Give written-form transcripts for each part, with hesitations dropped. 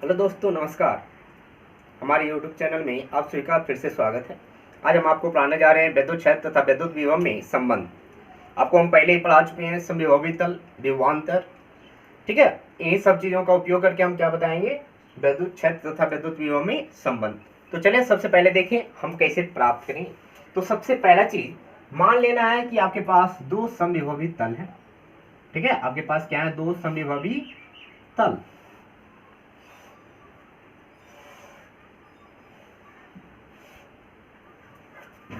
Hello दोस्तों, नमस्कार। हमारे YouTube चैनल में आप सभी का फिर से स्वागत है। आज हम आपको पढ़ाने जा रहे हैं विद्युत क्षेत्र तथा विद्युत विभव में संबंध। आपको हम पहले ही पढ़ा चुके हैं समविभवी तल, विभवांतर। ठीक है, इन्हीं सब चीज़ों का उपयोग करके हम क्या बताएंगे, विद्युत क्षेत्र तथा विद्युत विभव में संबंध। तो चलिए सबसे पहले देखें हम कैसे प्राप्त करें। तो सबसे पहला चीज मान लेना है कि आपके पास दो समविभवी तल है। ठीक है, आपके पास क्या है, दो समविभवी तल।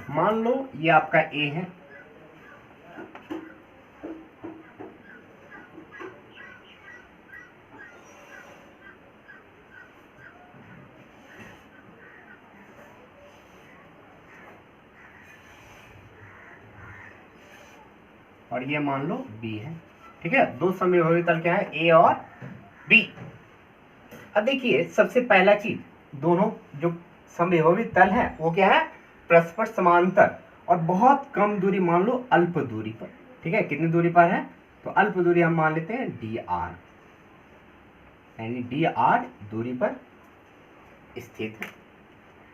मान लो ये आपका ए है, और ये मान लो बी है। ठीक है, दो समविभवी तल क्या है, ए और बी। अब देखिए सबसे पहला चीज, दोनों जो समविभवी तल है वो क्या है, परस्पर समांतर और बहुत कम दूरी, मान लो अल्प दूरी पर। ठीक है, कितनी दूरी पर है, तो अल्प दूरी हम मान लेते हैं डी आर, यानी डी आर दूरी पर स्थित है।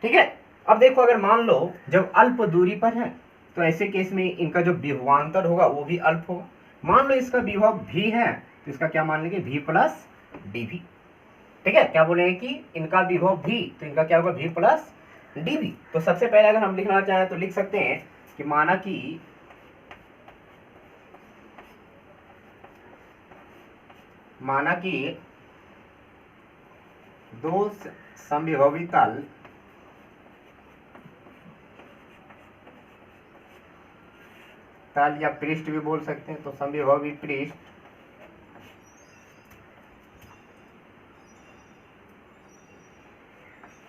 ठीक है, अब देखो अगर मान लो जब अल्प दूरी पर है तो ऐसे केस में इनका जो विभवांतर होगा वो भी अल्प होगा। मान लो इसका विभव भी है तो इसका क्या मान लेंगे, भी प्लस डी भी। ठीक है, क्या बोलेंगे कि इनका विभव भी, तो इनका क्या होगा, भी प्लस डी भी। तो सबसे पहले अगर हम लिखना चाहें तो लिख सकते हैं कि माना कि दो समविभवी तल या पृष्ठ भी बोल सकते हैं, तो समविभवी पृष्ठ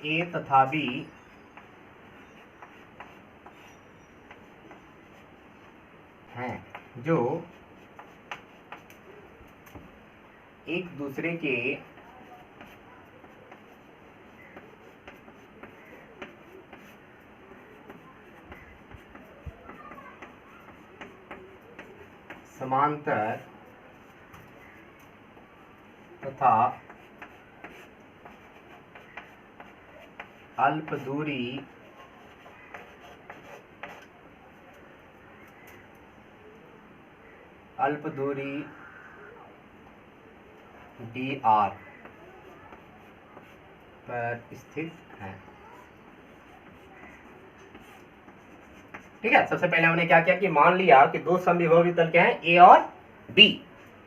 ए तथा बी हैं, जो एक दूसरे के समांतर तथा अल्प दूरी डी आर पर स्थित है। ठीक है, सबसे पहले हमने क्या किया कि मान लिया कि दो समविभवी तल क्या है, ए और बी,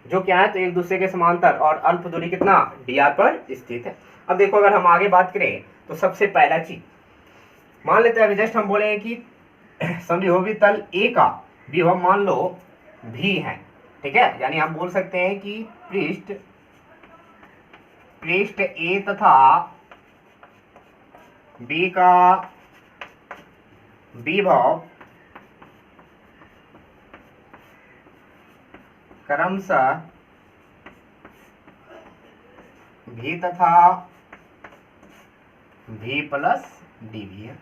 जो क्या है तो एक दूसरे के समांतर और अल्प दूरी कितना, डी आर पर स्थित है। अब देखो अगर हम आगे बात करें तो सबसे पहला चीज मान लेते हैं, अभी जस्ट हम बोले कि समविभवी तल ए का विभव मान लो भी है। ठीक है, यानी हम बोल सकते हैं कि पृष्ठ ए तथा बी का विभव क्रमशः भी तथा भी प्लस डी भी है।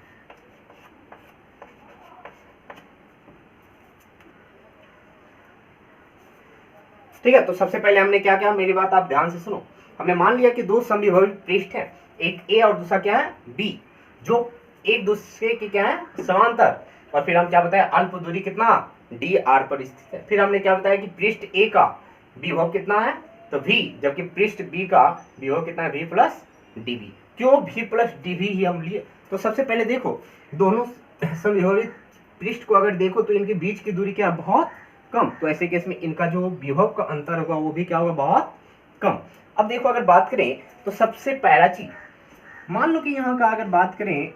ठीक है, तो सबसे पहले हमने क्या किया, मेरी बात आप ध्यान से सुनो। हमने मान लिया कि दो समविभवी पृष्ठ है, एक ए और दूसरा क्या है, बी, जो एक दूसरे की क्या है, समांतर, और फिर हम क्या बताया, अल्प दूरी कितना, डी आर पर स्थित है। फिर हमने क्या बताया कि पृष्ठ ए का विभव कितना है, तो भी, जबकि पृष्ठ बी का विभव कितना है, भी प्लस डी बी। क्यों भी प्लस डी बी ही हम लिए, तो सबसे पहले देखो दोनों समविभवी पृष्ठ को अगर देखो तो इनके बीच की दूरी क्या है, बहुत कम। तो ऐसे केस में इनका जो विभव का अंतर होगा वो भी क्या होगा, बहुत कम। अब देखो अगर बात करें तो सबसे पहला चीज मान लो कि यहाँ का अगर बात करें,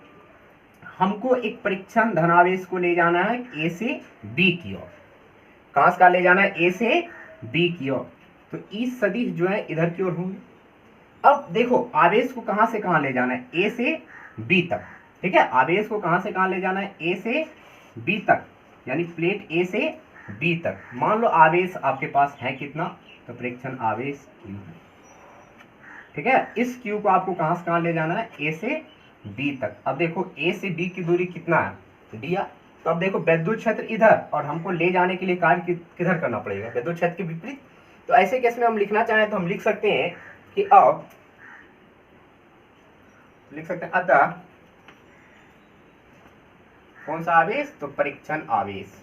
हमको एक परीक्षण धनावेश को ले जाना है ए से बी की ओर। कहां से ले जाना है, ए से बी की ओर, तो ई सदिश जो है इधर की ओर होंगे। अब देखो आवेश को कहां से कहां ले जाना है, ए से बी तक। ठीक है, आवेश को कहां से कहां ले जाना है, ए से बी तक, यानी प्लेट ए से बी तक। मान लो आवेश आपके पास है कितना, तो परीक्षण आवेश Q है। ठीक है, इस Q को आपको कहां से कहां ले जाना है, ए से बी तक। अब देखो ए से बी की दूरी कितना है, डी आर। तो अब देखो विद्युत क्षेत्र इधर, और हमको ले जाने के लिए कार्य किधर करना पड़ेगा, विद्युत क्षेत्र के विपरीत। तो ऐसे केस में हम लिखना चाहें तो हम लिख सकते हैं कि अब लिख सकते हैं अतः कौन सा आवेश, तो परीक्षण आवेश।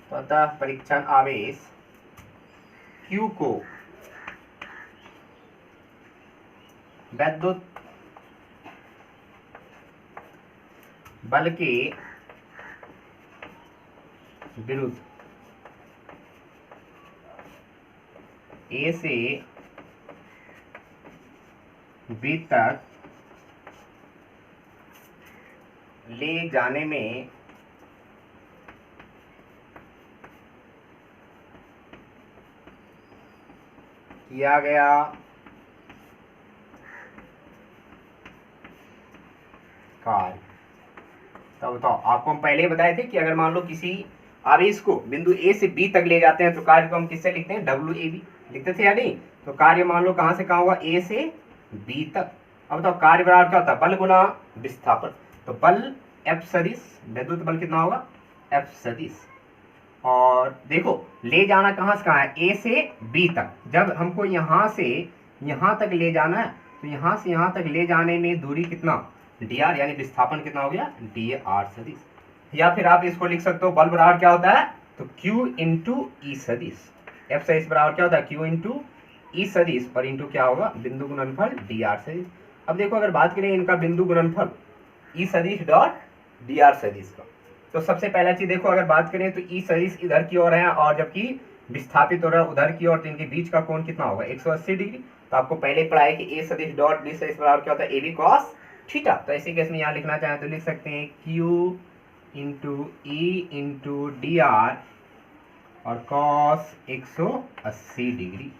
तो अतः परीक्षण आवेश Q को वैद्युत बल के विरुद्ध A से B तक ले जाने में किया गया कार्य। तो बताओ, आपको हम पहले ही बताए थे कि अगर मान लो किसी आवेश को बिंदु A से B तक ले जाते हैं तो कार्य को हम किससे लिखते हैं, WAB लिखते थे या नहीं। तो कार्य मान लो कहां से कहां हुआ, A से B तक। अब बताओ कार्य बराबर क्या होता है, बल गुना विस्थापन। तो बल F सदिश, विद्युत बल कितना होगा, F सदिश। और देखो ले जाना कहां से कहां है, A से B तक। जब हमको यहां से यहां तक ले जाना है तो यहां से यहां तक ले जाने में दूरी कितना, dr, यानी विस्थापन कितना हो गया, dr सदिश। या फिर आप इसको लिख सकते हो बल बराबर क्या होता है, तो Q इंटू ई सदिश। F सदिश बराबर क्या होता है, Q इंटू ई सदिश पर इंटू क्या होगा, बिंदु गुणनफल dr सदिश। अब देखो अगर बात करें इनका बिंदु गुणनफल ई सदिश डॉट dr सदिश का, तो सबसे पहला चीज देखो अगर बात करें तो ई सदिश इधर की ओर है और जबकि विस्थापित हो रहा है उधर की ओर, तो इनके बीच का कोण कितना होगा, 180 डिग्री। तो आपको पहले पढ़ा है कि ए सदिश डॉट बी सदिश बराबर क्या होता है, AB cos थीटा। तो ऐसे केस में यहाँ लिखना चाहें तो लिख सकते हैं Q into e into dr और cos 180 डिग्री।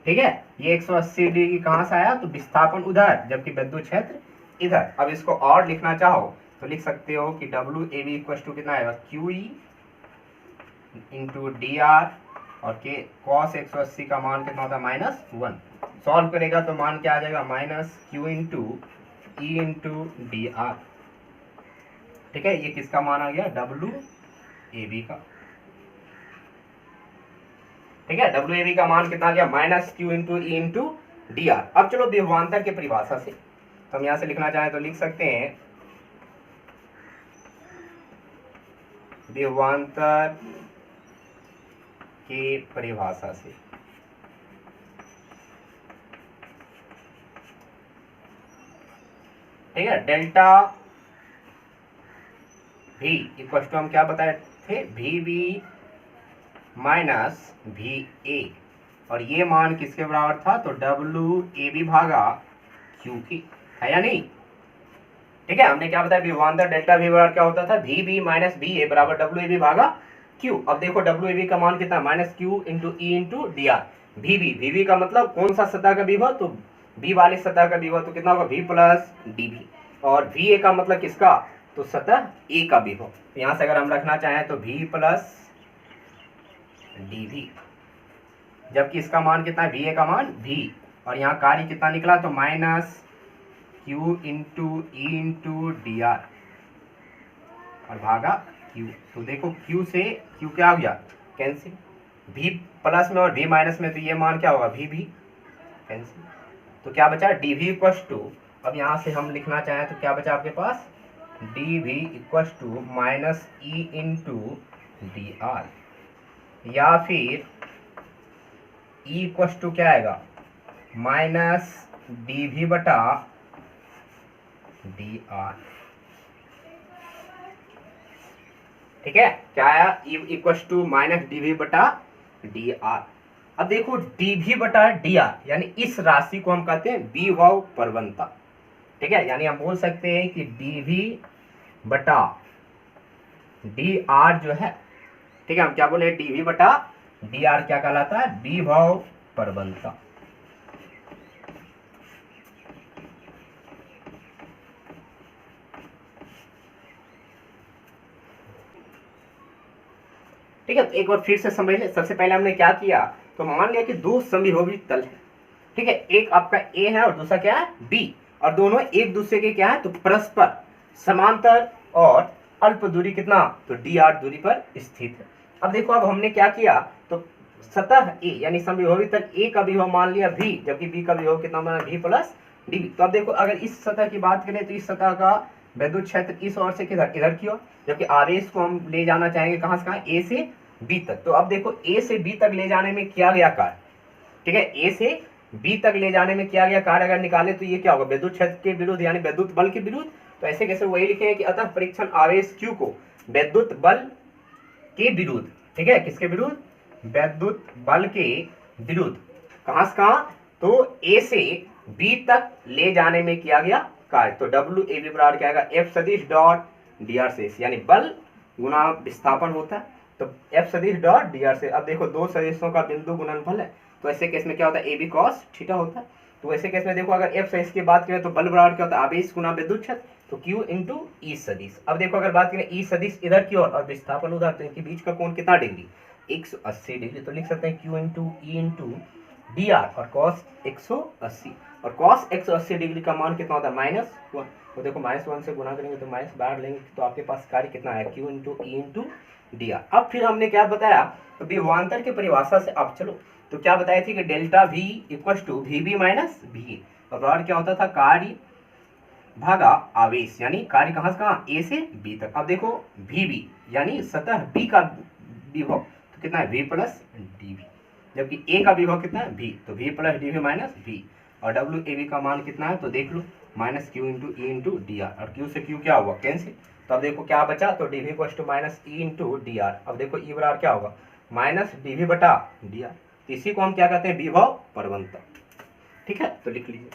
ठीक है, ये 180 डिग्री कहां से आया, तो विस्थापन उधर जबकि विद्युत क्षेत्र इधर। अब इसको और लिखना चाहो तो लिख सकते हो कि WAB इक्वल टू कितना आएगा, QE इंटू dr और के cos 180 का मान कितना होता है, -1। सॉल्व करेगा तो मान क्या आ जाएगा, -Q into e into dr। ठीक है, ये किसका मान आ गया, WAB का। ठीक है, WAB का मान कितना आ गया, -Q into e into dr। अब चलो विभवांतर के परिभाषा से, तो हम यहां से लिखना चाहें तो लिख सकते हैं विभवांतर के परिभाषा से। ठीक है, डेल्टा V इक्वल टू हम क्या बताए थे, VB माइनस VA, और ये मान किसके बराबर था, तो WAB भागा QK, है या नहीं। ठीक है, हमने क्या बताया, विभवांतर डेल्टा V बराबर क्या होता था, VB माइनस VA बराबर WAB भागा Q। अब देखो WAB का मान कितना, -Q into e into dr। VB का मतलब कौन सा सतह का विभव, तो B वाले सतह का विभव, तो कितना होगा, V प्लस DB। और VA का मतलब किसका, तो सतह A का विभव। तो यहाँ से अगर हम रखना चाहें तो V प्लस DB, जबकि इसका मान कितना है, VA का मान V, और यहाँ कार्य कितना निकला, तो -Q into e into dr और भागा Q। तो देखो Q से Q क्या हो गया, कैंसिल। V प्लस में और V माइनस में, तो ये मान क्या होगा, VB कैंसिल। तो क्या बचा, DV इक्वल टू, अब यहाँ से हम लिखना चाहें तो क्या बचा आपके पास, DV equal to -E into dr, या फिर E इक्वल टू क्या आएगा, -DV बटा dr। ठीक है, क्या आया, E इक्वल टू -DV बटा dr। अब देखो DV बटा dr यानी इस राशि को हम कहते हैं विभव प्रवणता। ठीक है, यानी हम बोल सकते हैं कि DV बटा dr जो है, ठीक है, हम क्या बोले, DV बटा dr क्या कहलाता है, विभव प्रवणता। ठीक है, तो एक बार फिर से समझ ले। सबसे पहले हमने क्या किया, तो मान लिया कि दो समविभवी तल है। ठीक है, एक आपका A है और दूसरा क्या है, B, और दोनों एक दूसरे के क्या है, तो परस्पर समांतर और अल्प दूरी कितना, तो dr दूरी पर स्थित है। अब देखो अब हमने क्या किया, तो सतह ए यानी समविभवी तल ए का विभव मान लिया v, जबकि b का विभव कितना बना v प्लस dv। तो अब देखो अगर इस सतह की बात करें तो इस सतह का विद्युत क्षेत्र इस ओर से किधर इधर की ओर, जबकि आवेश को हम ले जाना चाहेंगे कहां से कहां, a से b तक। तो अब देखो a से b तक ले जाने में किया गया कार्य, ठीक है, a से b तक ले जाने में किया गया कार्य अगर निकाले तो ये क्या होगा, विद्युत क्षेत्र के विरुद्ध यानी विद्युत बल के विरुद्ध। तो ऐसे कैसे, वही लिखेंगे कि अतः परीक्षण आवेश q को विद्युत बल के विरुद्ध, ठीक है, किसके विरुद्ध, विद्युत बल के विरुद्ध, कहां से कहां, तो a से b तक ले जाने में किया गया कार्य। तो डब्ल्यू ए बी बराबर क्या आएगा, एफ सदिश डॉट डी आर से, यानी बल गुना विस्थापन होता है, तो एफ सदिश डॉट डी आर से। अब देखो दो सदिशों का बिंदु गुणनफल है, तो ऐसे केस में क्या होता है, ए बी कॉस थीटा होता है। तो ऐसे केस में देखो अगर एफ सदिश की बात करें तो बल बराबर क्या होता है, आवेश गुना विद्युत क्षेत्र, तो क्यू इंटू ई सदिश। अब देखो अगर बात करें ई सदिश इधर की ओर और विस्थापन उधर, तो इनके बीच का कोण कितना डिग्री, 180 डिग्री। तो लिख सकते हैं Q into e into d r, और कॉस 180, और कॉस 180 डिग्री का मान कितना होता है, -1। तो देखो -1 से गुना करेंगे तो माइनस बाहर लेंगे, तो आपके पास कार्य कितना है, Q into e into d r. अब फिर हमने क्या बताया, तो विभवांतर की परिभाषा से अब चलो, तो क्या बताया थी कि delta v equal to v b minus v, और बराबर क्या होता था, कार्य भागा आवेश, यानी कार्य कहां से कहां, ए से बी तक। अब देखो वी बी यानी सतह बी का विभव तो कितना है, वी प्लस डी वी, जबकि ए का विभव कितना है, v, तो v plus d v minus v, और डब्ल्यू ए बी का मान कितना है, तो देख लो minus q into e into d r, और क्यू से क्यू क्या हुआ, कैंसिल। तो अब देखो क्या बचा, तो d v equal to minus e into d r. अब देखो ई बराबर क्या होगा, माइनस डी वी बटा डी आर। इसी को हम क्या कहते हैं, विभव प्रवणता, ठीक है, तो लिख लीजिए।